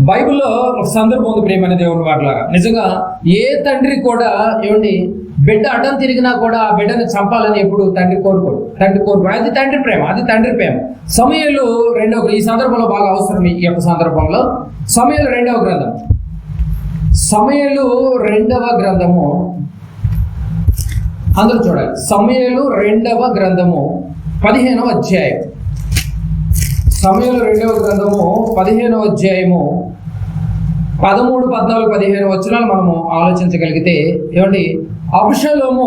బైబిల్లో ఒక సందర్భం ఉంది ప్రియమైన దేవుని వారిలాగా. నిజంగా ఏ తండ్రి కూడా ఏమండి బిడ్డ అడ్డం తిరిగినా కూడా ఆ బిడ్డని చంపాలని ఎప్పుడు తండ్రి కోరుకోడు. అది తండ్రి ప్రేమ. సమూయేలు ఈ సందర్భంలో బాగా అవసరం. ఈ యొక్క సందర్భంలో సమూయేలు 2వ గ్రంథం, సమూయేలు 2వ గ్రంథము అందరూ చూడాలి. సమూయేలు 2వ గ్రంథము 15వ అధ్యాయం. సమూయేలు 2వ గ్రంథము 15వ అధ్యాయము 13, 14, 15 వచనాలు మనము ఆలోచించగలిగితే ఏమండి, అబ్షలోము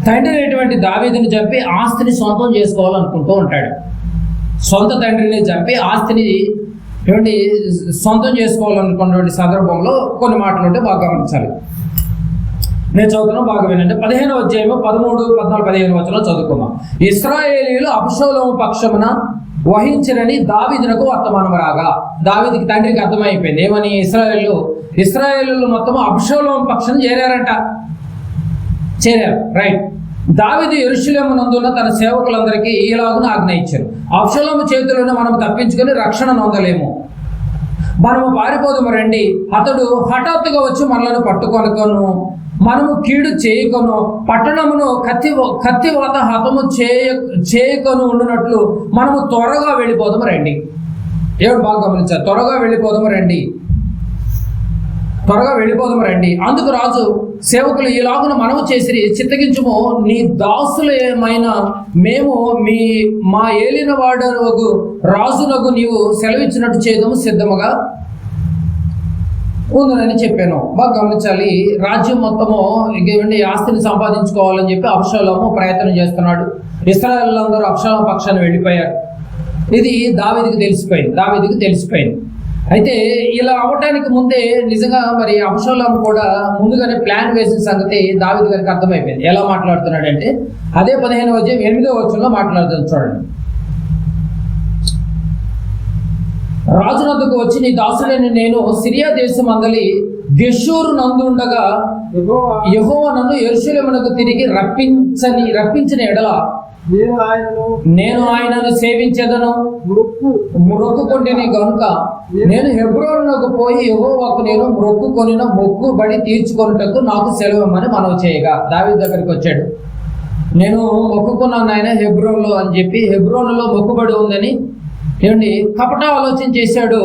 తండ్రి అనేటువంటి దావీదుని చంపి ఆస్తిని సొంతం చేసుకోవాలనుకుంటూ ఉంటాడు. సొంత తండ్రిని చంపి ఆస్తిని ఏమండి సొంతం చేసుకోవాలనుకున్నటువంటి సందర్భంలో కొన్ని మాటలు ఉంటే బాగా గమనించాలి. నేను చదువుతున్నాను, బాగా వినండి. 15వ అధ్యాయము 13, 14, 15 వచనాలు చదువుకుందాం. ఇశ్రాయేలీయులు అబ్షలోము పక్షమున వహించరని దావీదునకు వర్తమానం రాగా, దావీదుకి తండ్రికి అర్థమైపోయింది. ఏమని? ఇశ్రాయేలీయులు మొత్తం అబ్షలోము పక్షం చేరారు. రైట్. దావీదు యెరూషలేము నందున్న తన సేవకులందరికీ ఈలాగున ఆజ్ఞ ఇచ్చారు: అబ్షలోము చేతులను మనం తప్పించుకొని రక్షణ నొందలేము, మనము పారిపోదుము రండి. అతడు హఠాత్తుగా వచ్చి మనలను పట్టుకొనకొను, మనము కీడు చేయకొను, పట్టణమును కత్తివాత హతము చేయకొను ఉండునట్లు మనము త్వరగా వెళ్ళిపోదాము రండి. ఏడు బాగా గమనించారు. త్వరగా వెళ్ళిపోదాము రండి. అందుకు రాజు సేవకులు ఈలాగున మనము చేసిరి: చిత్తగించుము, నీ దాసులమైన మేము మా ఏలిన వాడనగు రాజునకు నీవు సెలవిచ్చినట్టు చేయదము సిద్ధముగా ఉందని చెప్పాను. బాగా గమనించాలి. రాజ్యం మొత్తము ఇంకేమండి ఆస్తిని సంపాదించుకోవాలని చెప్పి అబ్షలోము ప్రయత్నం చేస్తున్నాడు. ఇశ్రాయేలీయులందరూ అబ్షలోము పక్షాన్ని వెళ్ళిపోయారు. ఇది దావీదుకి తెలిసిపోయింది. అయితే ఇలా అవటానికి ముందే నిజంగా మరి అబ్షలోము కూడా ముందుగానే ప్లాన్ వేసిన సంగతి దావీదు గారికి అర్థమైపోయింది. ఎలా మాట్లాడుతున్నాడంటే అదే 15వ అధ్యాయం 8వ వచనంలో మాట్లాడుతుంది. చూడండి. రాజునద్దకు వచ్చి, నీ దాసుడైన నేను సిరియా దేశం అందలి గెషూరు నందుండగా యెహోవా నన్ను యెరూషలేమునకు తిరిగి రప్పించిన ఎడల నేను ఆయనను సేవించేదను, మొక్కుకొంటిని గనుక నేను హెబ్రోనునకు పోయి యెహోవాకు నేను మొక్కుకొనిన మొక్కుబడి తీర్చుకొనుటకు నాకు సెలవిమ్మని మనవి చేయగా, దావీదు దగ్గరికి వచ్చాడు. నేను మొక్కుకున్నాను ఆయన హెబ్రోన్లో అని చెప్పి, హెబ్రోనులో మొక్కుబడి ఉందని ఏమండి కపట ఆలోచన చేశాడు.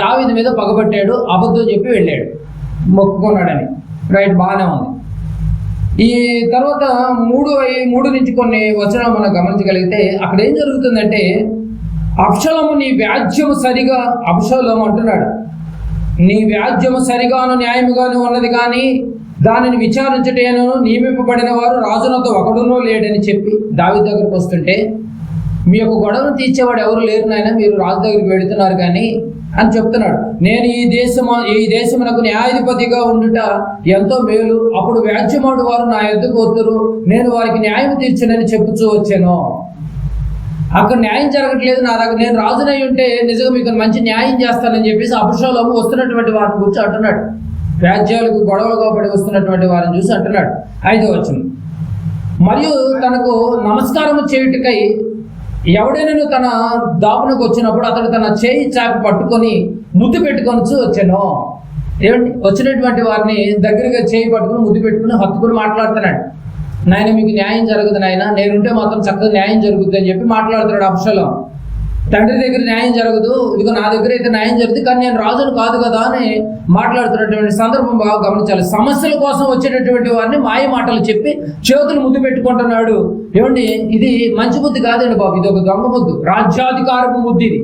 దావీదు మీద పగబట్టాడు, అబద్ధం చెప్పి వెళ్ళాడు, మొక్కుకున్నాడని. రైట్, బాగానే ఉంది. ఈ తర్వాత 3 నుంచి కొన్ని వచనాలు మనం గమనించగలిగితే అక్కడ ఏం జరుగుతుందంటే, అబ్షలోము నీ వ్యాజ్యము సరిగా, అబ్షలోము అంటున్నాడు, నీ వ్యాజ్యము సరిగాను న్యాయముగాను ఉన్నది కానీ దానిని విచారించటేను నియమింపబడిన వారు రాజునతో ఒకడునో లేడని చెప్పి దావీదు దగ్గరికి వస్తుంటే, మీ యొక్క గొడవను తీర్చేవాడు ఎవరు లేరు నాయన, మీరు రాజు దగ్గరికి వెళుతున్నారు కానీ అని చెప్తున్నాడు. నేను ఈ దేశమునకు న్యాయాధిపతిగా ఉండుట ఎంతో మేలు. అప్పుడు వ్యాజ్యమాడు వారు నా యొద్దకు వద్దురు, నేను వారికి న్యాయం తీర్చనని చెప్పుచూ వచ్చాను. అక్కడ న్యాయం జరగట్లేదు నా దగ్గర, నేను రాజునై ఉంటే నిజంగా మీకు మంచి న్యాయం చేస్తానని చెప్పేసి అబ్షలోము వస్తున్నటువంటి వారిని గురించి అంటున్నాడు. వ్యాజ్యాలకు గొడవలుగా పడి వస్తున్నటువంటి వారిని చూసి అంటున్నాడు. 5వ వచనం. మరియు తనకు నమస్కారం చేయుటకై ఎవడైనా తన దాపునకు వచ్చినప్పుడు అతడు తన చేయి చాపి పట్టుకొని ముద్దు పెట్టుకొని వచ్చాను. ఏమండి, వచ్చినటువంటి వారిని దగ్గరగా చేయి పట్టుకుని ముద్దు పెట్టుకుని హత్తుకుని మాట్లాడుతున్నాడు. నాయన మీకు న్యాయం జరగదు నాయన, నేనుంటే మాత్రం చక్కగా న్యాయం జరుగుతుంది అని చెప్పి మాట్లాడుతున్నాడు అబ్షలోము. తండ్రి దగ్గర న్యాయం జరగదు, ఇదిగో నా దగ్గర అయితే న్యాయం జరుగుతుంది, కానీ నేను రాజును కాదు కదా అని మాట్లాడుతున్నటువంటి సందర్భం బాగా గమనించాలి. సమస్యల కోసం వచ్చేటటువంటి వారిని మాయ మాటలు చెప్పి చేతులు ముద్దు పెట్టుకుంటున్నాడు. ఏమండి, ఇది మంచి బుద్ధి కాదండి బాబు, ఇది ఒక దొంగ ముద్దు, రాజ్యాధికారపు ముద్దు. ఇది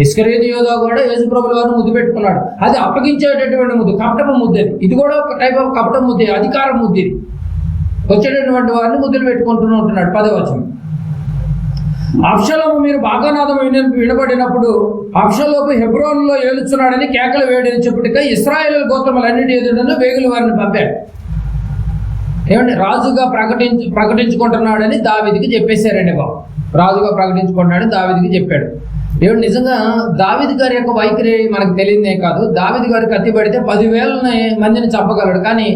ఇస్కరియోతు యోధా కూడా యేసుప్రభుల వారిని ముద్దు పెట్టుకున్నాడు. అది అప్పగించేటటువంటి ముద్దు, కపటపు ముద్దు. ఇది కూడా ఒక టైప్ ఆఫ్ కపట ముద్దే, అధికారం ముద్దు. ఇది వచ్చేటటువంటి వారిని ముద్దులు పెట్టుకుంటూ ఉంటున్నాడు. 10వ వచనం. అబ్షలోము మీరు బాగానాదం వినబడినప్పుడు అబ్షలోము హెబ్రోనులో ఏలుచున్నాడని కేకలు వేయడని చెప్పుటిక ఇశ్రాయేలు గోత్రములన్నిటి ఎదుటను వేగులు వారిని పంపాడు. ఏమంటే రాజుగా ప్రకటించుకుంటున్నాడని దావీదుకి చెప్పేశారండి బాబు. రాజుగా ప్రకటించుకుంటున్నాడని దావీదుకి చెప్పాడు. ఏమంటే నిజంగా దావీదు గారి యొక్క వైఖరి మనకు తెలియదే కాదు. దావీదు గారు కత్తి పడితే 10,000 మందిని చంపగలడు, కానీ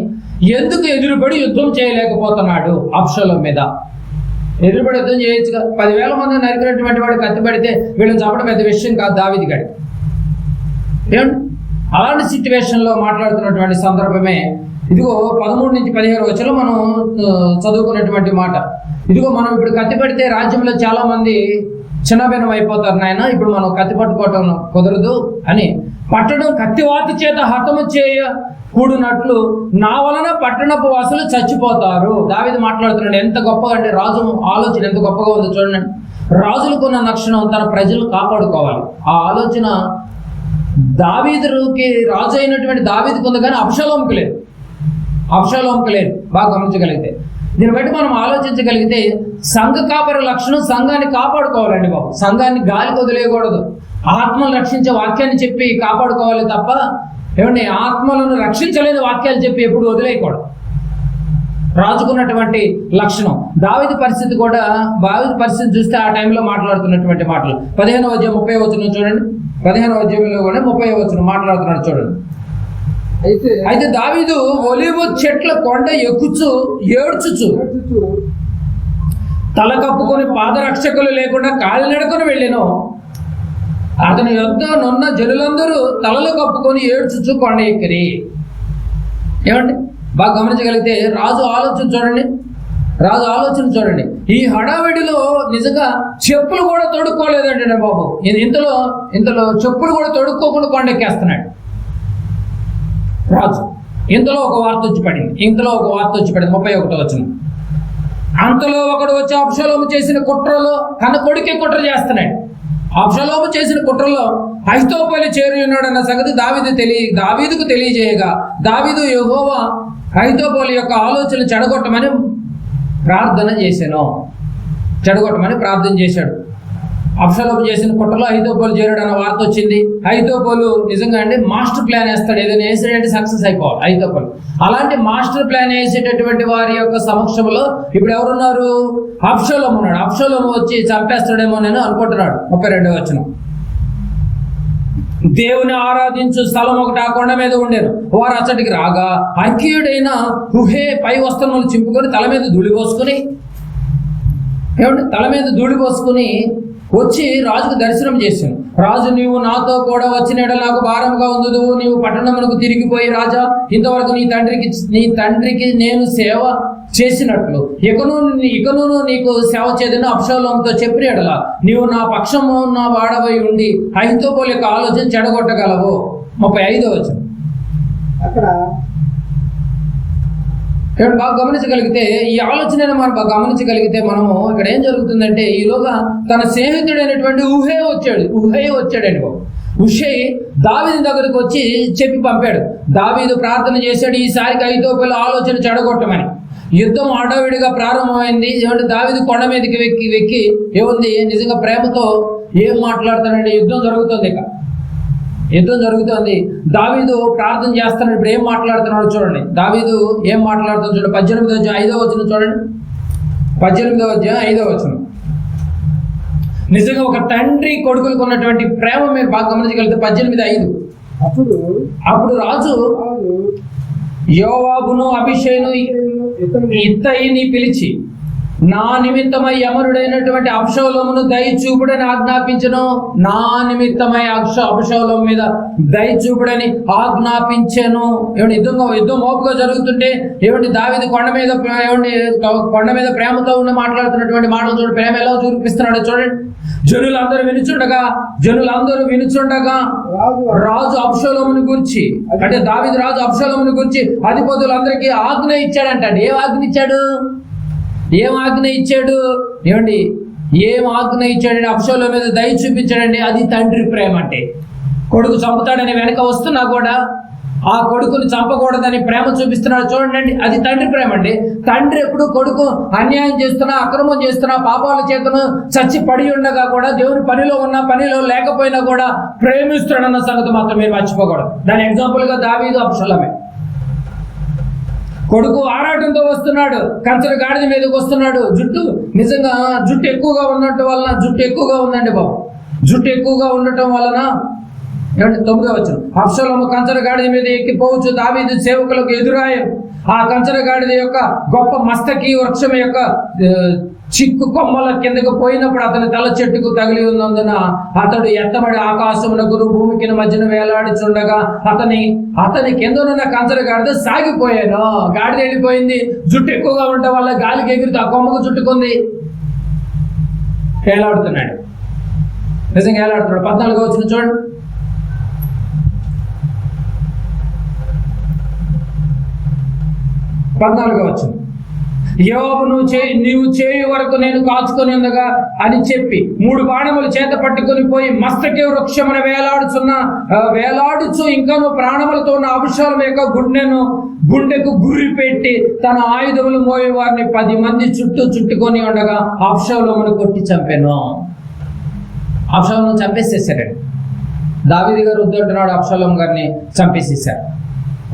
ఎందుకు ఎదురుపడి యుద్ధం చేయలేకపోతున్నాడు అబ్షలోము మీద? ఎదురుపడి యుద్ధం చేయొచ్చుగా. 10,000 మంది నరికినటువంటి వాడు కత్తి పడితే వీళ్ళని చంపడం పెద్ద విషయం కాదు దావీదు గారికి. ఏమండి అలాంటి సిచ్యువేషన్లో మాట్లాడుతున్నటువంటి సందర్భమే ఇదిగో 13 నుంచి 15 వచనం మనం చదువుకున్నటువంటి మాట. ఇదిగో మనం ఇప్పుడు కత్తి పెడితే రాజ్యంలో చాలా మంది చిన్నభిన్నం అయిపోతారు నాయన, ఇప్పుడు మనం కత్తి పట్టుకోవటం కుదరదు అని పట్టడం కత్తివాతి చేత హతము చేయ కూడినట్లు నా వలన పట్టణపు వాసులు చచ్చిపోతారు. దావీదు మాట్లాడుతున్నాడు. ఎంత గొప్పగా అంటే రాజు ఆలోచన ఎంత గొప్పగా ఉందో చూడండి. రాజులకున్న లక్షణం తన ప్రజలు కాపాడుకోవాలి. ఆ ఆలోచన దావీదుకి రాజు అయినటువంటి దావీదుకు ఉంది, కానీ అబ్షాలోముకు లేదు. అబ్షాలోముకు లేదు. బాగా గమనించగలిగితే దీన్ని బట్టి మనం ఆలోచించగలిగితే సంఘ కాపరి లక్షణం సంఘాన్ని కాపాడుకోవాలండి బాబు. సంఘాన్ని గాలికి వదిలేయకూడదు. ఆత్మను రక్షించే వాక్యాన్ని చెప్పి కాపాడుకోవాలి తప్ప ఏమండి ఆత్మలను రక్షించలేని వాక్యాలు చెప్పి ఎప్పుడు వదిలేయకూడదు. రాజుకున్నటువంటి లక్షణం. దావీదు పరిస్థితి కూడా, దావీదు పరిస్థితి చూస్తే ఆ టైంలో మాట్లాడుతున్నటువంటి మాటలు 15వ అధ్యాయం 30వ వచనం చూడండి. 15వ అధ్యాయంలో కూడా 30వ వచనం మాట్లాడుతున్నాడు చూడండి. అయితే దావీదు ఒలీవ చెట్ల కొండ ఎక్కుచు ఏడ్చుచు తల కప్పుకొని పాదరక్షకులు లేకుండా కాలినడకొని వెళ్ళాను. అతని యొద్ద నున్న జనులందరూ తలలు కప్పుకొని ఏడ్చుచు కొండ ఎక్కిరి. ఏమండి బాగా గమనించగలిగితే రాజు ఆలోచన చూడండి. రాజు ఆలోచన చూడండి. ఈ హడావిడిలో నిజంగా చెప్పులు కూడా తొడుక్కోలేదండి బాబు. ఇంతలో చెప్పులు కూడా తొడుక్కోకుండా కొండెక్కేస్తున్నాడు రాజు. ఇంతలో ఒక వార్త వచ్చి పడింది. 31వ వచనం. అంతలో ఒకడు వచ్చి అబ్షాలోము చేసిన కుట్రలో తన కొడుకే కుట్ర చేస్తున్నాడు. అబ్షాలోము చేసిన కుట్రలో అహీతోపెలు చేరి ఉన్నాడన్న సంగతి దావీదుకు తెలియజేయగా దావీదు యెహోవా అహీతోపెలు యొక్క ఆలోచన చెడగొట్టమని ప్రార్థన చేశాడు. అబ్షాలోము చేసిన కుట్రలో అహీతోపెలు చేరాడు అన్న వార్త వచ్చింది. అహీతోపెలు నిజంగా అంటే మాస్టర్ ప్లాన్ వేస్తాడు. ఏదైనా వేసాడంటే సక్సెస్ అయిపోవాలి అహీతోపెలు. అలాంటి మాస్టర్ ప్లాన్ వేసేటటువంటి వారి యొక్క సమక్షంలో ఇప్పుడు ఎవరున్నారు? అబ్షాలోము ఉన్నాడు. అబ్షాలోము వచ్చి చంపేస్తాడేమో నేను అనుకుంటున్నాడు. 32వ వచనం. దేవుని ఆరాధించు స్థలం ఒకటి ఆ కొండ మీద ఉండేను. వారు అచ్చటికి రాగా అర్కీయుడైన హుషై పై వస్త్రములు చింపుకొని తల మీద ధూళి పోసుకొని వచ్చి రాజుకు దర్శనం చేశాను. రాజు, నీవు నాతో కూడా వచ్చిన ఎడల నాకు భారంగా ఉందుదు. నీవు పట్టణమునకు తిరిగిపోయి రాజా, ఇంతవరకు నీ తండ్రికి నేను సేవ చేసినట్లు ఇకను నీకు సేవ చేయదని అబ్షాలోముతో చెప్పిన ఎడల నీవు నా పక్షము నా వాడవై ఉండి అహీతోపెలు యొక్క ఆలోచన చెడగొట్టగలవు. 35వ వచనం. అక్కడ బాగా గమనించగలిగితే ఈ ఆలోచనను మనం బాగా గమనించగలిగితే మనము ఇక్కడ ఏం జరుగుతుందంటే ఈలోగా తన స్నేహితుడైనటువంటి హుషై వచ్చాడండి బాబు. హుషై దావీదు దగ్గరకు వచ్చి చెప్పి పంపాడు. దావీదు ప్రార్థన చేశాడు, ఈసారికి అహీతోపెలు ఆలోచన చెడగొట్టమని. యుద్ధం హడావిడిగా ప్రారంభమైంది. ఏమంటే దావీదు కొండ మీదకి వెక్కి ఏముంది నిజంగా ప్రేమతో ఏం మాట్లాడుతానండి. యుద్ధం జరుగుతుంది. దావీదు ప్రార్థన చేస్తున్నాడు. ఇప్పుడు ఏం మాట్లాడుతున్నాడు చూడండి. దావీదు ఏం మాట్లాడుతున్నాడు చూడండి. 18వ అధ్యాయం 5వ వచనం చూడండి. 18వ అధ్యాయం 5వ వచనం. నిజంగా ఒక తండ్రి కొడుకులకు ఉన్నటువంటి ప్రేమ మీరు బాగా గమనించగలిగితే 18:5. అప్పుడు రాజు యోవాబును అబీషైను ఇత్తయిని పిలిచి నా నిమిత్తమై అమరుడైనటువంటి అబ్షాలోమును దయచూపుడని ఆజ్ఞాపించను. నా నిమిత్తమై అబ్షాలోము మీద దయచూపుడని ఆజ్ఞాపించాను. ఏమంటే యుద్ధం మోపుగా జరుగుతుంటే ఏమంటే దావీదు కొండ మీద ప్రేమతో ఉండి మాట్లాడుతున్నటువంటి మాటలు చూడండి. ప్రేమ ఎలా చూపిస్తున్నాడో చూడండి. జనులందరూ వినుచుండగా రాజు అబ్షాలోమును గురించి అంటే దావీదు రాజు అబ్షాలోమును గురించి అధిపతులందరికీ ఆజ్ఞ ఇచ్చాడంట. ఏం ఆజ్ఞ ఇచ్చాడు? ఏం ఆజ్ఞ ఇచ్చాడండి? అబ్షాలోము మీద దయ చూపించాడండి. అది తండ్రి ప్రేమ అంటే. కొడుకు చంపుతాడని వెనక వస్తున్నా కూడా ఆ కొడుకుని చంపకూడదని ప్రేమ చూపిస్తున్నాడు చూడండి. అది తండ్రి ప్రేమ అండి. తండ్రి ఎప్పుడు కొడుకు అన్యాయం చేస్తున్నా, అక్రమం చేస్తున్నా, పాపాల చేతను చచ్చి పడి ఉండగా కూడా దేవుని పనిలో ఉన్నా పనిలో లేకపోయినా కూడా ప్రేమిస్తున్నాడన్న సంగతి మాత్రం మీరు మర్చిపోకూడదు. దాని ఎగ్జాంపుల్ గా దావీదు అబ్షాలోమే. కొడుకు ఆరాటంతో వస్తున్నాడు, కంచర గాడిద మీదకి వస్తున్నాడు. జుట్టు ఎక్కువగా ఉందండి బాబు. జుట్టు ఎక్కువగా ఉండటం వలన 9వ వచనం. అబ్షాలోము కంచర గాడిద మీద ఎక్కిపోవచ్చు. దావీదు సేవకులకు ఎదురాయను. ఆ కంచర గాడిద యొక్క గొప్ప మస్తకి వృక్షం యొక్క చిక్కు కొమ్మల కిందకు పోయినప్పుడు అతని తల చెట్టుకు తగిలి ఉన్నందున అతడు ఎత్తబడి ఆకాశమునకును భూమికి మధ్యన వేలాడుచుండగా అతని కిందనున్న కంచర గాడిద సాగిపోయాను. గాడిద వెళ్ళిపోయింది. జుట్టు ఎక్కువగా ఉండటం వల్ల గాలికి ఎగురుతూ ఆ కొమ్మకు చుట్టుకుంది. వేలాడుతున్నాడు, నిజంగా వేలాడుతున్నాడు. 14వ వచనం చూడండి. యోబు నీవు చేయు వరకు నేను కాచుకొని ఉండగా అని చెప్పి 3 బాణములు చేత పట్టుకొని పోయి మస్తకి వృక్షమున వేలాడుచు ఇంకాను ప్రాణములతో ఉన్న అభిషాలం యొక్క గుండెకు గురి పెట్టి తన ఆయుధములు మోయే వారిని 10 మంది చుట్టుకొని ఉండగా అబ్షాలోమును కొట్టి చంపాను. అబ్షాలోమును చంపేసేసారండి. దావీదు గారు వద్దంటున్నాడు, అబ్షాలోము గారిని చంపేసేసారు.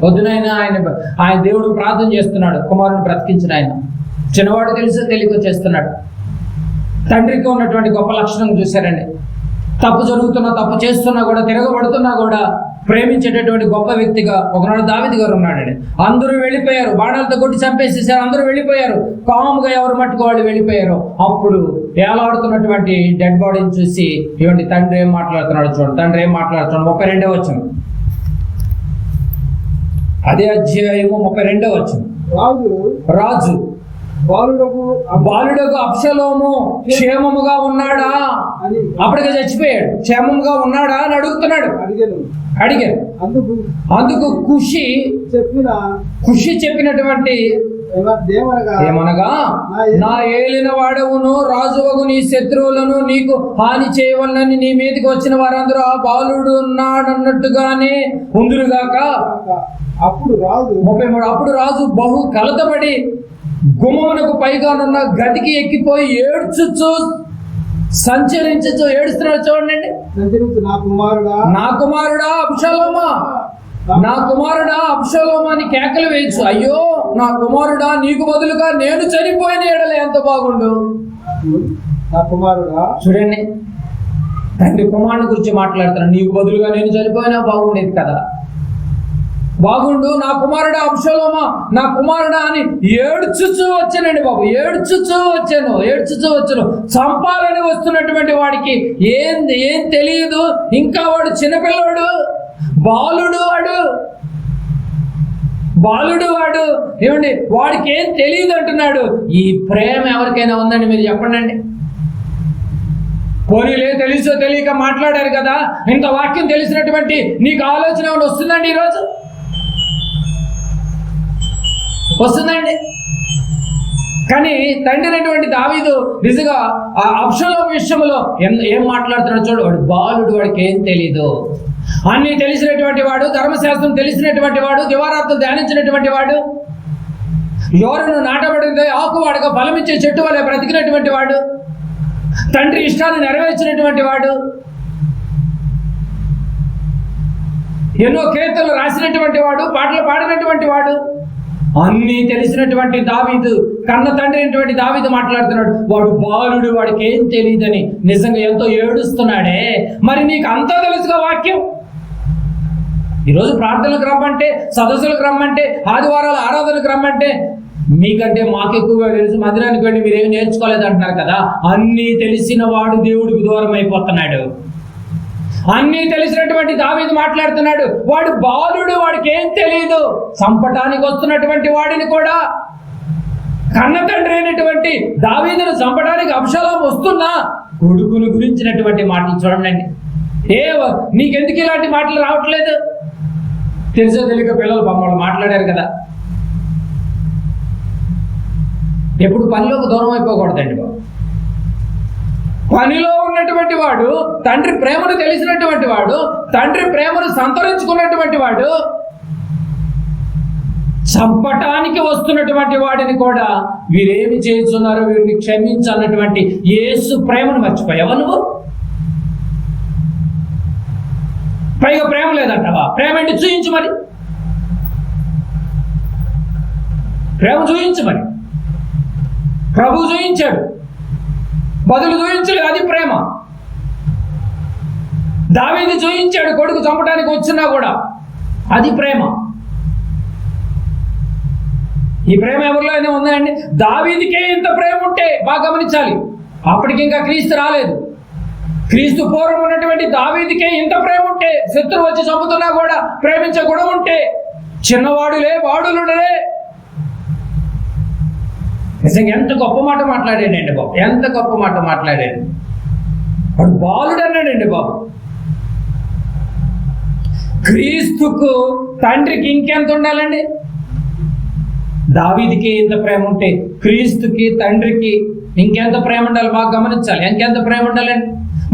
వద్దునైనా ఆయన దేవుడు ప్రార్థన చేస్తున్నాడు, కుమారుని బ్రతికించిన ఆయన. చిన్నవాడు తెలియక చేస్తున్నాడు. తండ్రికి ఉన్నటువంటి గొప్ప లక్షణం చూశారండి. తప్పు చేస్తున్నా కూడా, తిరగబడుతున్నా కూడా ప్రేమించేటటువంటి గొప్ప వ్యక్తిగా ఒకనాడు దావీదు గారు ఉన్నాడండి. అందరూ వెళ్ళిపోయారు, బాణాలతో కొట్టి చంపేసేసారు. అందరూ వెళ్ళిపోయారు, కాముగా ఎవరు మట్టుకు వాళ్ళు వెళ్ళిపోయారు. అప్పుడు ఏలాడుతున్నటువంటి డెడ్ బాడీని చూసి ఇవ్వండి తండ్రి ఏం మాట్లాడుతున్నాడు చూడండి. 32వ వచనం, అదే అధ్యాయము 32వ వచనం. రాజు బాలుడకు అబ్షలోము క్షేమముగా ఉన్నాడా? అప్పటికే చచ్చిపోయాడు. క్షేమముగా ఉన్నాడా అని అడుగుతున్నాడు. అడిగాను. అందుకు ఖుషి చెప్పినటువంటి ఏమనగా, నా ఏలిన వాడవును రాజువగు నీ శత్రువులను నీకు హాని చేయవలనని నీ మీదకి వచ్చిన వారందరూ ఆ బాలుడు ఉన్నాడన్నట్టుగానే ఉందురుగాక. అప్పుడు 33 రాజు బహు కలతపడి గుమ్మమునకు పైగానున్న గదికి ఎక్కిపోయి ఏడుచుచు ఏడుస్తున్నాడు. చూడండి, నా కుమారుడా అబ్షలోమా, నా కుమారుడా అబ్షలోమా అని కేకలు వేయచ్చు. అయ్యో నా కుమారుడా, నీకు బదులుగా నేను చనిపోయిన ఎడలే ఎంత బాగుండు. నా కుమారుడా, చూడండి తండ్రి కుమారుని గురించి మాట్లాడుతున్నాను. నీకు బదులుగా నేను చనిపోయినా బాగుండేది కదా, బాగుండు. నా కుమారుడా అబ్షలోమా, నా కుమారుడా అని ఏడ్చుచూ వచ్చానండి బాబు. ఏడ్చుచూ వచ్చాను. చంపాలని వస్తున్నటువంటి వాడికి ఏం తెలియదు. ఇంకా వాడు చిన్నపిల్లవాడు, బాలుడు వాడు. ఏమండి, వాడికి ఏం తెలియదు అంటున్నాడు. ఈ ప్రేమ ఎవరికైనా ఉందండి? మీరు చెప్పండి. పోనీలే తెలుసో తెలియక మాట్లాడారు కదా, ఇంత వాక్యం తెలిసినటువంటి నీకు ఆలోచన ఏమైనా వస్తుందండి? ఈరోజు వస్తుందండి. కానీ తండ్రి అయినటువంటి దావీదు నిజంగా ఆ అబ్షలోము విషయంలో ఏం మాట్లాడుతున్నాడు చూడు. వాడు బాలుడు, వాడికి ఏం తెలీదు. అన్ని తెలిసినటువంటి వాడు, ధర్మశాస్త్రం తెలిసినటువంటి వాడు, దివారాత్రులు ధ్యానించినటువంటి వాడు, యోరును నాటబడింది ఆకువాడుగా ఫలమిచ్చే చెట్టు వల్ల బ్రతికినటువంటి వాడు, తండ్రి ఇష్టాన్ని నెరవేర్చినటువంటి వాడు, ఎన్నో కీర్తనలు రాసినటువంటి వాడు, పాటలు పాడినటువంటి వాడు, అన్నీ తెలిసినటువంటి దావీదు, కన్న తండ్రి అయినటువంటి దావీదు మాట్లాడుతున్నాడు. వాడు బాలుడు, వాడికి ఏం తెలియదని నిజంగా ఎంతో ఏడుస్తున్నాడే. మరి నీకు అంతా తెలుసుగా వాక్యం. ఈరోజు ప్రార్థనలకు రమ్మంటే, సదస్సులకు రమ్మంటే, ఆదివారాలు ఆరాధనకు రమ్మంటే మీకంటే మాకెక్కువగా తెలుసు, మందిరానికి వెళ్ళి మీరేమి నేర్చుకోలేదు అంటున్నారు కదా. అన్నీ తెలిసిన వాడు దేవుడికి దూరం అయిపోతున్నాడు. అన్నీ తెలిసినటువంటి దావీదు మాట్లాడుతున్నాడు. వాడు బాలుడు, వాడికి ఏం తెలియదు. చంపటానికి వస్తున్నటువంటి వాడిని కూడా, కన్న తండ్రి అయినటువంటి దావీదును చంపడానికి అబ్షలోము వస్తున్నా కొడుకును గురించినటువంటి మాటలు చూడండి. నీకెందుకు ఇలాంటి మాటలు రావట్లేదు? తెలుసో తెలియక పిల్లలు బొమ్మలు మాట్లాడారు కదా. ఎప్పుడు పనిలోకి దూరం అయిపోకూడదండి బాబు. పనిలో ఉన్నటువంటి వాడు, తండ్రి ప్రేమను తెలిసినటువంటి వాడు, తండ్రి ప్రేమను సంతరించుకున్నటువంటి వాడు, చంపటానికి వస్తున్నటువంటి వాడిని కూడా వీరేమి చేస్తున్నారో వీరిని క్షమించన్నటువంటి యేసు ప్రేమను మర్చిపోయావా నువ్వు? పైగా ప్రేమ లేదంటావా? ప్రేమ ఏంటి? చూయించు మరి, ప్రేమ చూయించు మరి. ప్రభు చూయించాడు, బదులు చూయించలేదు, అది ప్రేమ. దావీదు చూయించాడు, కొడుకు చంపడానికి వచ్చినా కూడా అది ప్రేమ. ఈ ప్రేమ ఎవరిలో అయినా ఉందండి? దావీదుకే ఇంత ప్రేమ ఉంటే బాగా గమనించాలి, అప్పటికి ఇంకా క్రీస్తు రాలేదు. క్రీస్తు పూర్వం ఉన్నటువంటి దావీదుకే ఇంత ప్రేమ ఉంటే, శత్రువు వచ్చి చంపుతున్నా కూడా ప్రేమించే గుణం ఉంటే, చిన్నవాడులే వాడులుడే. నిజంగా ఎంత గొప్ప మాట మాట్లాడాడండి బాబు, ఎంత గొప్ప మాట మాట్లాడాడు. వాడు బాలుడు అన్నాడండి బాబు. క్రీస్తుకు తండ్రికి ఇంకెంత ఉండాలండి? దావీదుకి ఇంత ప్రేమ ఉంటే క్రీస్తుకి తండ్రికి ఇంకెంత ప్రేమ ఉండాలి? బాగా గమనించాలి, ఇంకెంత ప్రేమ ఉండాలండి.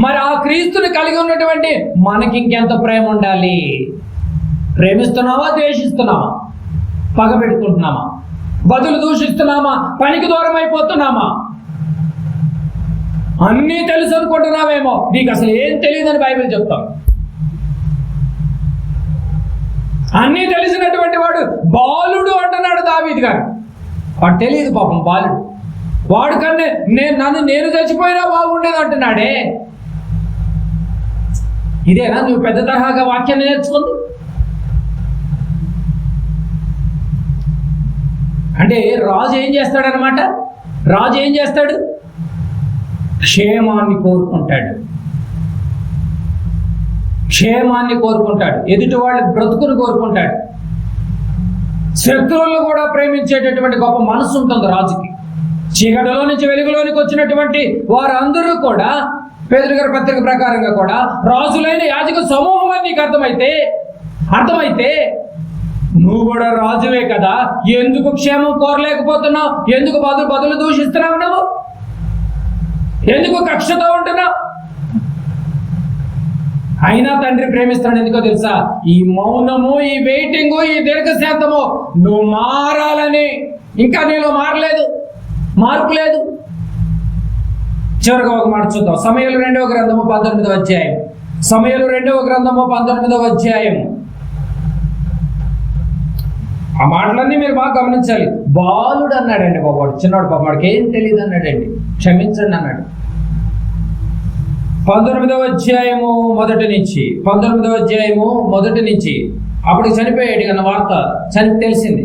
మరి ఆ క్రీస్తుని కలిగి ఉన్నటువంటి మనకి ఇంకెంత ప్రేమ ఉండాలి? ప్రేమిస్తున్నావా, ద్వేషిస్తున్నావా, పగ పెట్టుకుంటున్నామా, బదులు దూషిస్తున్నామా, పనికి దూరం అయిపోతున్నామా? అన్నీ తెలుసు అనుకుంటున్నావేమో, నీకు అసలు ఏం తెలియదని బైబిల్ చెప్తాం. అన్నీ తెలిసినటువంటి వాడు బాలుడు అంటున్నాడు దావీదు గారు. వాడు తెలియదు పాపం, బాలుడు. వాడు కన్నా నేను చచ్చిపోయినా బాగుండేది అంటున్నాడే. ఇదేనా నువ్వు పెద్ద తరహాగా వాక్యాన్ని నేర్చుకుంది? అంటే రాజు ఏం చేస్తాడనమాట? రాజు ఏం చేస్తాడు? క్షేమాన్ని కోరుకుంటాడు, క్షేమాన్ని కోరుకుంటాడు, ఎదుటి వాళ్ళ బ్రతుకును కోరుకుంటాడు. శత్రువులను కూడా ప్రేమించేటటువంటి గొప్ప మనసు ఉంటుంది రాజుకి. చీకటిలో నుంచి వెలుగులోనికి వచ్చినటువంటి వారందరూ కూడా పేతురు గారి పత్రిక ప్రకారంగా కూడా రాజులైన యాజక సమూహం అని నీకు అర్థమైతే నువ్వు కూడా రాజువే కదా, ఎందుకు క్షేమం కోరలేకపోతున్నావు? ఎందుకు బదులు దూషిస్తున్నావు? నువ్వు ఎందుకు కక్షతో ఉంటున్నావు? అయినా తండ్రి ప్రేమిస్తాడు. ఎందుకో తెలుసా? ఈ మౌనము, ఈ వెయిటింగు, ఈ దీర్ఘశాంతము నువ్వు మారాలని. ఇంకా నీలో మార్పు లేదు. చివరిగా ఒక మాట చూద్దాం. సమయలు 2వ గ్రంథము 19వ అధ్యాయం. సమయలు 2వ గ్రంథము 19వ అధ్యాయం. ఆ మాటలన్నీ మీరు బాగా గమనించాలి. బాలుడు అన్నాడండి బాబాడు, చిన్నవాడు పాప, వాడికి ఏం తెలియదు అన్నాడండి. క్షమించండి అన్నాడు. 19వ అధ్యాయము మొదటి నుంచి, 19వ అధ్యాయము మొదటి నుంచి. అప్పుడు చనిపోయాడు అన్న వార్త తెలిసింది.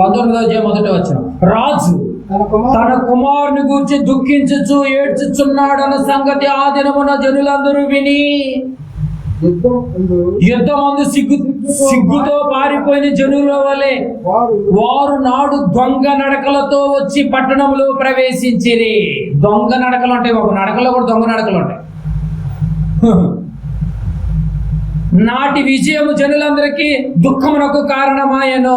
19వ అధ్యాయం మొదటి వచనం. రాజు తన కుమారుని గురించి దుఃఖించుచు ఏడ్చుచున్నాడన్న సంగతి ఆ దినమున జనులందరూ విని యుద్ధమందు సిగ్గుతో పారిపోయిన జనుల వలె వారు నాడు దొంగ నడకలతో వచ్చి పట్టణంలో ప్రవేశించిరి. దొంగ నడకలు ఉంటాయి బాబు, నడకలో కూడా దొంగ నడకలు ఉంటాయి. నాటి విజయము జనులందరికీ దుఃఖమునకు కారణమాయను.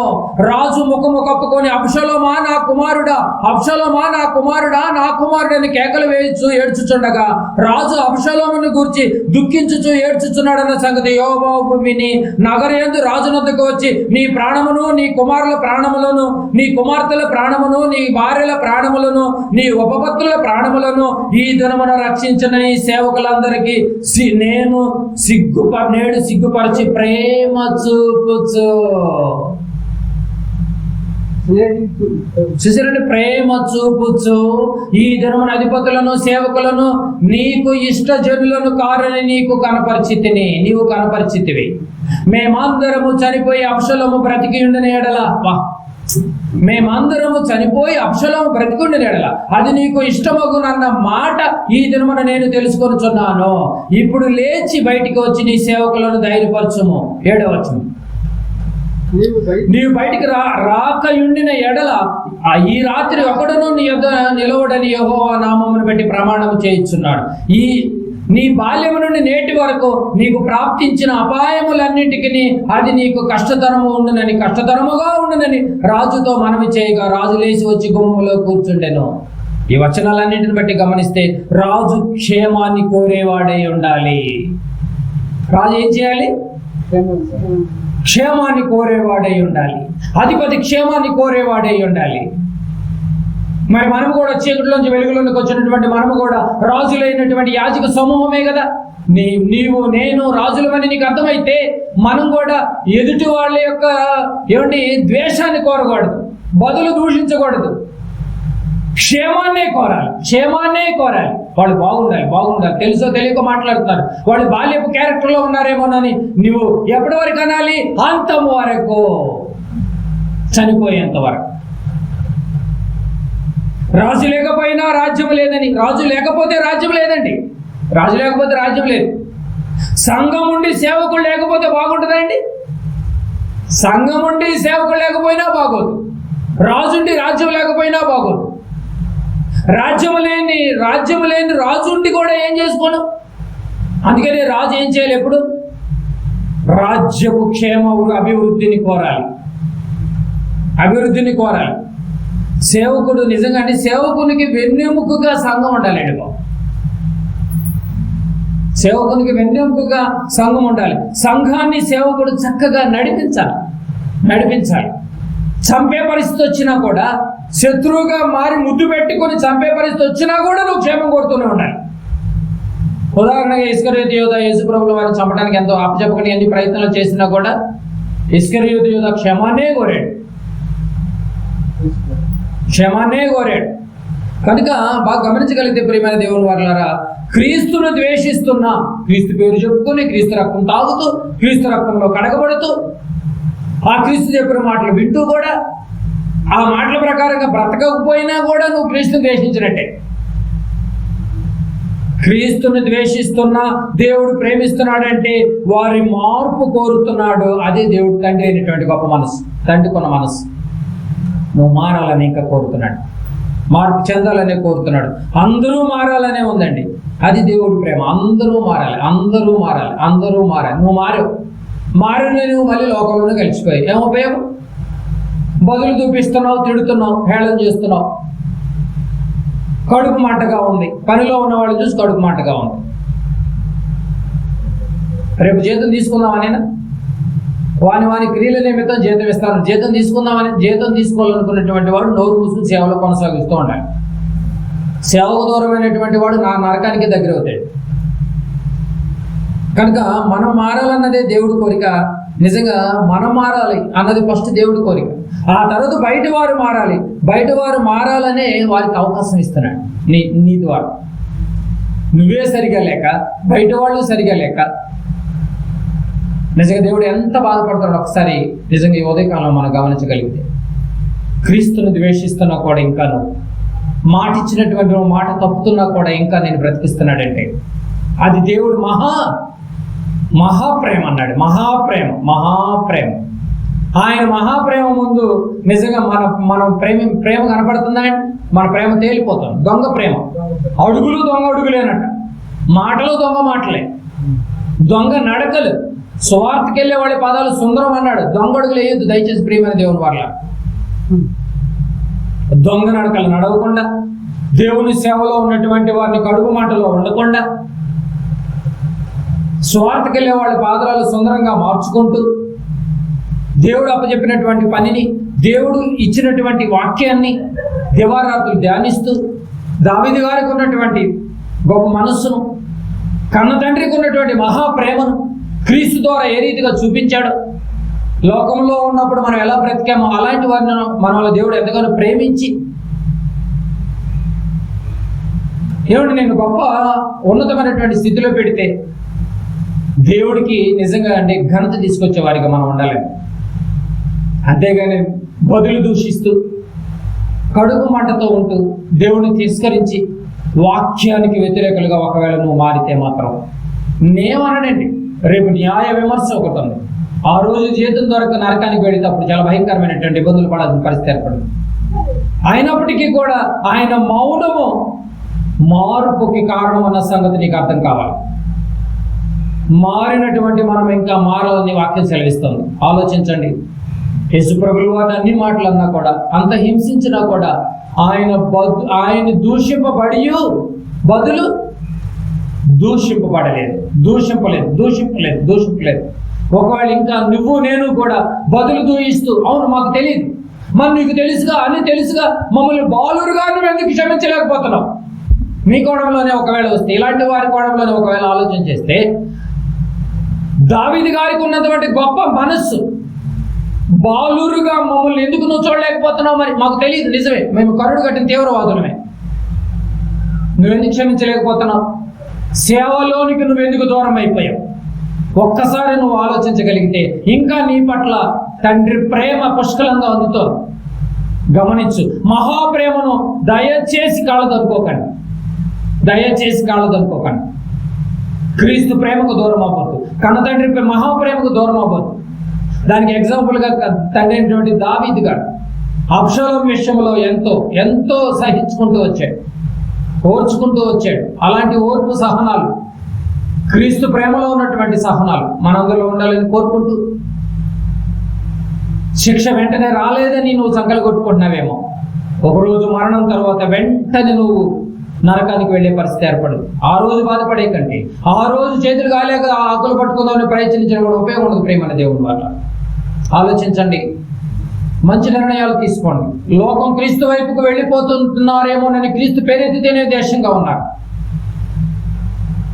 రాజు ముఖము కప్పుకొని అబ్షలోమా నా కుమారుడా, అబ్షలోమా నా కుమారుడా, నా కుమారుడని కేకలు వేయచ్చు ఏడ్చుచుండగా రాజు అబ్షలోమును గూర్చి దుఃఖించుచు ఏడ్చుచున్నాడన్న సంగతి యోవాబు విని నగరయందు రాజునొద్దకు వచ్చి నీ ప్రాణమును, నీ కుమారుల ప్రాణములను, నీ కుమార్తెల ప్రాణమును, నీ భార్యల ప్రాణములను, నీ ఉపపత్తుల ప్రాణములను ఈ దినమున రక్షించిన నీ సేవకులందరికీ నేడు సిగ్గుపరిచి ప్రేమ చూపుచు. చూసారండి, ప్రేమ చూపుచు ఈ దినమున అధిపతులను సేవకులను నీకు ఇష్టజనులను కారని నీవు కనపరిచితివి. మేమందరము చనిపోయి అబ్షలోము బ్రతికి ఉండిన ఎడల అది నీకు ఇష్టమగునన్న మాట ఈ దినమున నేను తెలుసుకొనుచున్నాను. ఇప్పుడు లేచి బయటికి వచ్చి నీ సేవకులను ధైర్యపరచుము. 7వ వచనం. నీవు బయటికి రాకయుండిన ఎడల ఈ రాత్రి ఒకడును నీ యొద్ద నిలవడని యెహోవా నామమును బట్టి ప్రమాణము చేయించున్నాడు. నీ బాల్యము నుండి నేటి వరకు నీకు ప్రాప్తించిన అపాయములన్నిటికీ అది నీకు కష్టతరముగా ఉండునని రాజుతో మనవి చేయగా రాజు లేచి వచ్చి గుమ్మలో కూర్చుండెను. ఈ వచనాలన్నింటిని బట్టి గమనిస్తే రాజు క్షేమాన్ని కోరేవాడై ఉండాలి. రాజు ఏం చేయాలి? క్షేమాన్ని కోరేవాడై ఉండాలి. అధిపతి క్షేమాన్ని కోరేవాడై ఉండాలి. మరి మనము కూడా చీకటిలోంచి వెలుగులోకి వచ్చినటువంటి మనము కూడా రాజులైనటువంటి యాజక సమూహమే కదా. నీవు నేను రాజులమని నీకు అర్థమైతే మనం కూడా ఎదుటి వాళ్ళ యొక్క ద్వేషాన్ని కోరకూడదు, బదులు దూషించకూడదు, క్షేమాన్నే కోరాలి. వాళ్ళు బాగుండాలి. తెలుసో తెలియక మాట్లాడుతున్నారు, వాళ్ళు బాల్యపు క్యారెక్టర్లో ఉన్నారేమోనని నువ్వు ఎప్పటి వరకు అనాలి? అంతం వరకు, చనిపోయేంత వరకు. రాజు లేకపోయినా రాజ్యం లేదని. రాజు లేకపోతే రాజ్యం లేదండి. రాజు లేకపోతే రాజ్యం లేదు. సంఘం ఉండి సేవకులు లేకపోతే బాగుంటుందండి? సంఘం ఉండి సేవకులు లేకపోయినా బాగోదు. రాజుండి రాజ్యం లేకపోయినా బాగోదు. రాజ్యం లేని రాజు ఉండి కూడా ఏం చేసుకోను. అందుకని రాజు ఏం చేయాలి? ఎప్పుడు రాజ్యపు క్షేమ అభివృద్ధిని కోరాలి. సేవకుడు నిజంగా సేవకునికి వెన్నెముకగా సంఘం ఉండాలండి బాబు. సేవకునికి వెన్నెముకగా సంఘం ఉండాలి. సంఘాన్ని సేవకుడు చక్కగా నడిపించాలి. చంపే పరిస్థితి వచ్చినా కూడా, శత్రువుగా మారి ముద్దు పెట్టుకొని చంపే పరిస్థితి వచ్చినా కూడా నువ్వు క్షేమం కోరుతూనే ఉండాలి. ఉదాహరణగా ఇస్కరియోతు యూదా యేసు ప్రభువుల వారిని చంపడానికి ఎంతో అప్పచెప్పకని ఎన్ని ప్రయత్నాలు చేసినా కూడా ఇస్కరియోతు యూదా క్షమానే కోరాడు. కనుక బాగా గమనించగలిగితే ప్రియమైన దేవుని వారలారా, క్రీస్తును ద్వేషిస్తున్నా, క్రీస్తు పేరు చెప్పుకొని, క్రీస్తు రక్తం తాగుతూ, క్రీస్తు రక్తంలో కడగబడుతూ, ఆ క్రీస్తు చెప్పిన మాటలు వింటూ కూడా, ఆ మాటల ప్రకారంగా బ్రతకకపోయినా కూడా నువ్వు క్రీస్తుని ద్వేషించినట్టే. క్రీస్తుని ద్వేషిస్తున్నా దేవుడు ప్రేమిస్తున్నాడంటే వారి మార్పు కోరుతున్నాడు. అదే దేవుడు తండ్రి అయినటువంటి గొప్ప మనసు, తండ్రికున్న మనసు. నువ్వు మారాలని ఇంకా కోరుతున్నాడు, మార్పు చెందాలనే కోరుతున్నాడు. అందరూ మారాలనే ఉందండి. అది దేవుడి ప్రేమ. అందరూ మారాలి. నువ్వు మారిన నువ్వు మళ్ళీ లోకంలోనే కలిసిపోయావు. ఏం ఉపయోగం? బదులు చూపిస్తున్నావు, తిడుతున్నావు, హేళన చేస్తున్నావు. కడుపు మంటగా ఉంది. పనిలో ఉన్న వాళ్ళు చూసి కడుపు మంటగా ఉంది. రేపు జీతం తీసుకుందామనేనా? వాని క్రియల నిమిత్తం జీతం ఇస్తాను, జీతం తీసుకోవాలనుకున్నటువంటి వాడు నోరు మూసుకుని సేవలో కొనసాగిస్తూ ఉండాలి. సేవకు దూరమైనటువంటి వాడు నా నరకానికి దగ్గర అవుతాడు. కనుక మనం మారాలన్నదే దేవుడి కోరిక. నిజంగా మనం మారాలి అన్నది ఫస్ట్ దేవుడి కోరిక. ఆ తర్వాత బయట వారు మారాలనే వారికి అవకాశం ఇస్తున్నాడు నీ ద్వారా. నువ్వే సరిగా లేక, బయట వాళ్ళు సరిగా లేక, నిజంగా దేవుడు ఎంత బాధపడతాడో ఒకసారి నిజంగా ఈ ఉదయకాలంలో మనం గమనించగలిగితే. క్రీస్తును ద్వేషిస్తున్నా కూడా ఇంకా నువ్వు మాటిచ్చినటువంటి మాట తప్పుతున్నా కూడా ఇంకా నేను బ్రతికిస్తున్నాడంటే అది దేవుడు మహాప్రేమ అన్నాడు. మహాప్రేమ. ఆయన మహాప్రేమ ముందు నిజంగా మన ప్రేమ కనపడుతుందా? మన ప్రేమ తేలిపోతుంది. దొంగ ప్రేమ, దొంగ అడుగులేనట్ట, మాటలు దొంగ మాటలే, దొంగ నడకలు. స్వార్థకి వెళ్ళే వాళ్ళ పాదాలు సుందరం అన్నాడు. దొంగ అడుగులు వేయొద్దు దయచేసి ప్రియమైన దేవుని వాళ్ళ. దొంగ నడకలు నడవకుండా, దేవుని సేవలో ఉన్నటువంటి వారిని కడుపు మాటలో ఉండకుండా, స్వార్థకి వెళ్ళే వాళ్ళ పాదాలు సుందరంగా మార్చుకుంటూ, దేవుడు అప్పచెప్పినటువంటి పనిని, దేవుడు ఇచ్చినటువంటి వాక్యాన్ని దివారాత్రులు ధ్యానిస్తూ, దావీదు గారికి ఉన్నటువంటి గొప్ప మనస్సును, కన్న తండ్రికి ఉన్నటువంటి మహాప్రేమను క్రీస్తు ద్వారా ఏ రీతిగా చూపించాడు, లోకంలో ఉన్నప్పుడు మనం ఎలా బ్రతికామో అలాంటి వారిని మన వల్ల దేవుడు ఎంతగానో ప్రేమించి, దేవుడు నేను గొప్ప ఉన్నతమైనటువంటి స్థితిలో పెడితే దేవుడికి నిజంగా ఘనత తీసుకొచ్చే వారిగా మనం ఉండాలి. అంతేగాని బదులు దూషిస్తూ, కడుపు మంటతో ఉంటూ, దేవుడిని తిరస్కరించి వాక్యానికి వ్యతిరేకులుగా ఒకవేళ నువ్వు మారితే మాత్రం నేమనండి, రేపు న్యాయ విమర్శ ఒకటి ఉంది. ఆ రోజు జీతం దొరక నరకానికి వెళితే అప్పుడు చాలా భయంకరమైనటువంటి ఇబ్బందులు పడాల్సిన పరిస్థితి ఏర్పడింది. అయినప్పటికీ కూడా ఆయన మౌనము మార్పుకి కారణం అన్న సంగతి నీకు అర్థం కావాలి. మారినటువంటి మనం ఇంకా మారాలని వాక్యం సెలవిస్తుంది. ఆలోచించండి. యేసుప్రభువు వారిని అన్ని మాటలు అన్నా కూడా, అంత హింసించినా కూడా ఆయన బదులు దూషింపలేదు. ఒకవేళ ఇంకా నువ్వు నేను కూడా బదులు దూయిస్తూ, అవును మాకు తెలియదు, మరి నీకు తెలుసుగా మమ్మల్ని బాలురుగా నువ్వు ఎందుకు క్షమించలేకపోతున్నావు, మీ కోణంలోనే ఒకవేళ వస్తే, ఇలాంటి వారి కోణంలోనే ఒకవేళ ఆలోచన చేస్తే, దావీదు గారికి ఉన్నటువంటి గొప్ప మనస్సు, బాలురుగా మమ్మల్ని ఎందుకు నువ్వు చూడలేకపోతున్నావు, మరి మాకు తెలియదు, నిజమే, మేము కరుడు కట్టిన తీవ్రవాదులమే, నువ్వెందుకు క్షమించలేకపోతున్నావు, సేవలోనికి నువ్వెందుకు దూరం అయిపోయావు, ఒక్కసారి నువ్వు ఆలోచించగలిగితే ఇంకా నీ పట్ల తండ్రి ప్రేమ పుష్కలంగా అందుతోంది. గమనించు, మహాప్రేమను దయచేసి కాళ్ళదనుకోకండి, దయచేసి కాళ్ళదనుకోకండి. క్రీస్తు ప్రేమకు దూరం అవ్వద్దు, కన్నతండ్రి మహాప్రేమకు దూరం అవ్వద్దు. దానికి ఎగ్జాంపుల్గా తండ్రి అయినటువంటి దావీదు గారు అబ్షాలోము విషయంలో ఎంతో సహించుకుంటూ వచ్చాడు, ఓర్చుకుంటూ వచ్చాడు. అలాంటి ఓర్పు సహనాలు, క్రీస్తు ప్రేమలో ఉన్నటువంటి సహనాలు మనందరిలో ఉండాలని కోరుకుంటూ, శిక్ష వెంటనే రాలేదని నువ్వు సంకలు కొట్టుకుంటున్నావేమో, ఒకరోజు మరణం తర్వాత వెంటనే నువ్వు నరకానికి వెళ్ళే పరిస్థితి ఏర్పడదు. ఆ రోజు బాధపడే కంటే ఆ రోజు చేతులు కాలేక ఆకులు పట్టుకుందామని ప్రయత్నించడం కూడా ఉపయోగం ఉండదు. ప్రేమ దేవుని వల్ల ఆలోచించండి, మంచి నిర్ణయాలు తీసుకోండి. లోకం క్రీస్తు వైపుకు వెళ్ళిపోతున్నారేమోనని క్రీస్తు పేరెత్తితేనే దేశంగా ఉన్నారు.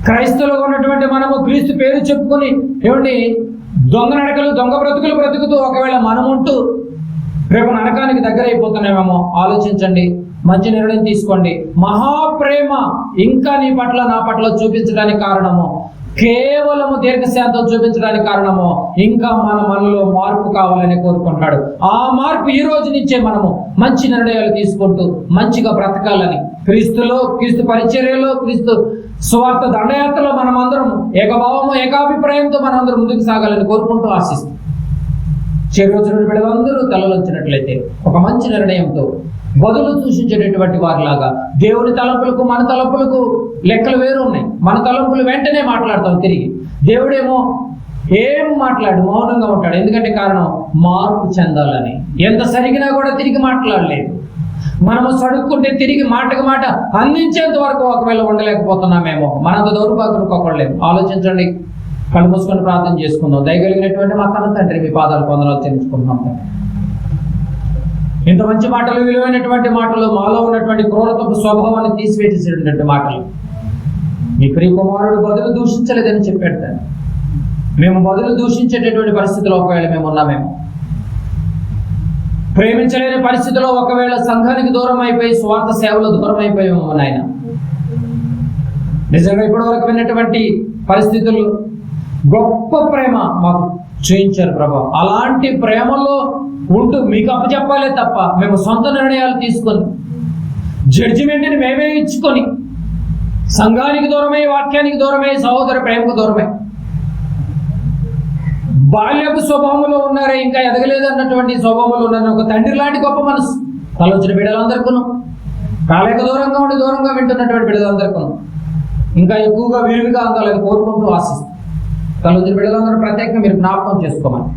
క్రైస్తవులుగా ఉన్నటువంటి మనము క్రీస్తు పేరు చెప్పుకొని ఏమండి దొంగ నడకలు, దొంగ బ్రతుకులు బ్రతుకుతూ ఒకవేళ మనముంటూ రేపు నరకానికి దగ్గర అయిపోతున్నామేమో ఆలోచించండి, మంచి నిర్ణయం తీసుకోండి. మహాప్రేమ ఇంకా నీ పట్ల నా పట్ల చూపించడానికి కారణము, కేవలము దీర్ఘశాంతం చూపించడానికి కారణము, ఇంకా మనలో మార్పు కావాలని కోరుకుంటాడు. ఆ మార్పు ఈ రోజు నుంచే మనము మంచి నిర్ణయాలు తీసుకుంటూ మంచిగా బ్రతకాలని, క్రీస్తులో, క్రీస్తు పరిచర్యలో, క్రీస్తు సువార్త దండయాత్రలో మనమందరం ఏకభావము ఏకాభిప్రాయంతో మనమందరం ముందుకు సాగాలని కోరుకుంటూ ఆశిస్తాం. చేరువచ్చిన బిడ్డలందరూ తలలోంచినట్లయితే ఒక మంచి నిర్ణయంతో బదులు సూచించేటటువంటి వారిలాగా, దేవుని తలంపులకు మన తలంపులకు లెక్కలు వేరు ఉన్నాయి. మన తలంపులు వెంటనే మాట్లాడతాం తిరిగి, దేవుడేమో ఏం మాట్లాడు, మౌనంగా ఉంటాడు. ఎందుకంటే కారణం మార్పు చెందాలని. ఎంత సరిగినా కూడా తిరిగి మాట్లాడలేదు. మనము సడుక్కుంటే తిరిగి మాటకు మాట అందించేంత వరకు ఒకవేళ ఉండలేకపోతున్నామేమో, మనంత దౌర్భాగ్యం కొక్కడలేదు. ఆలోచించండి, కళ్ళు మూసుకొని ప్రార్థన చేసుకుందాం. దయగలిగినటువంటి మా కన్న తండ్రి, మీ పాదాలు పొందనాలు చెల్లించుకుంటున్నాం. ఇంత మంచి మాటలు, విలువైనటువంటి మాటలు, మాలో ఉన్నటువంటి క్రూరత్వపు స్వభావాన్ని తీసివేసేటటువంటి మాటలు, మీ ప్రియ కుమారుడు బదులు దూషించలేదని చెప్పాడు తండ్రి. మేము బదులు దూషించేటటువంటి పరిస్థితిలో ఒకవేళ మేము ఉన్నామేమో, ప్రేమించలేని పరిస్థితిలో ఒకవేళ సంఘానికి దూరం అయిపోయి స్వార్థ సేవలో దూరం అయిపోయామో నాయన. నిజంగా ఇప్పటి వరకు విన్నటువంటి పరిస్థితులు గొప్ప ప్రేమ మాకు చూయించారు ప్రభా. అలాంటి ప్రేమలో ఉంటూ మీకు అప్పచెప్పాలే తప్ప మేము సొంత నిర్ణయాలు తీసుకొని జడ్జిమెంట్ని మేమే ఇచ్చుకొని సంఘానికి దూరమై, వాక్యానికి దూరమై, సహోదర ప్రేమకు దూరమై, బాల్యపు స్వభావంలో ఉన్నారే, ఇంకా ఎదగలేదు అన్నటువంటి స్వభావంలో ఉన్నారని ఒక తండ్రి లాంటి గొప్ప మనసు తలొచ్చిన బిడ్డలందరికీ, కాలేక దూరంగా ఉండి దూరంగా వింటున్నటువంటి బిడ్డలందరికీ ఇంకా ఎక్కువగా విరివిగా అందాలని కోరుకుంటూ ఆశిస్తాం. తలొచ్చిన బిడ్డలందరూ ప్రత్యేకంగా మీరు జ్ఞాపకం చేసుకోమని